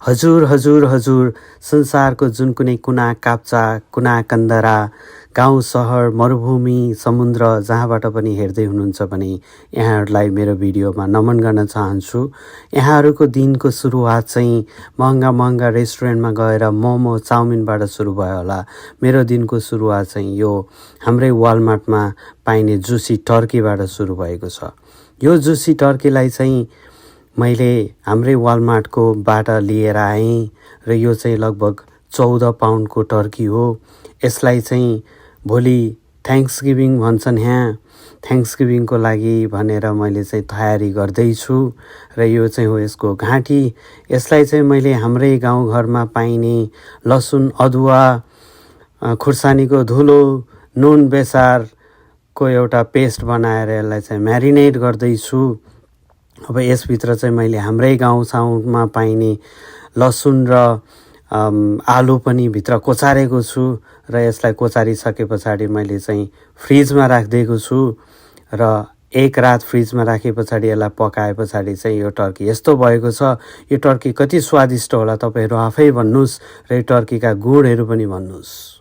हजुर हजुर हजुर संसारको जुन कुनै कुना काप्चा कुना कन्दरा गाउँ सहर मरुभूमि समुद्र जहाँबाट पनि हेर्दै हुनुहुन्छ भने यहाँहरूलाई मेरो भिडियोमा नमन गर्न चाहन्छु। यहाँहरूको दिनको सुरुवात चाहिँ महँगा महँगा रेस्टुरेन्टमा गएर मोमो चाउमिनबाट सुरु भयो होला। मेरो दिनको सुरुवात चाहिँ यो हाम्रै वालमार्टमा पाइने जुसी टर्कीबाट सुरु भएको छ। यो जुसी टर्कीलाई चाहिँ मैले हाम्रै वालमार्टको बाट लिएर आएँ र यो चाहिँ लगभग 14 पाउन्डको टर्की हो। यसलाई चाहिँ भोलि थ्याङ्क्सगिभिङ भन्छन् यहाँ, थ्याङ्क्सगिभिङको लागि भनेर मैले चाहिँ तयारी गर्दैछु र यो चाहिँ हो यसको घाँटी। यसलाई चाहिँ मैले हाम्रै गाउँघरमा पाइने लसुन अदुवा खुर्सानीको धुलो नुन बेसारको एउटा पेस्ट बनाएर यसलाई चाहिँ म्यारिनेट गर्दैछु। अब यसभित्र चाहिँ मैले हाम्रै गाउँठाउँमा पाइने लसुन र आलु पनि भित्र कोचारेको छु र यसलाई कोचारिसके पछाडि मैले चाहिँ फ्रिजमा राखिदिएको छु र एक रात फ्रिजमा राखे पछाडि यसलाई पकाए पछाडि चाहिँ यो टर्की यस्तो भएको छ। यो टर्की कति स्वादिष्ट होला तपाईँहरू आफै भन्नुहोस् र यो टर्कीका गुणहरू पनि भन्नुहोस्।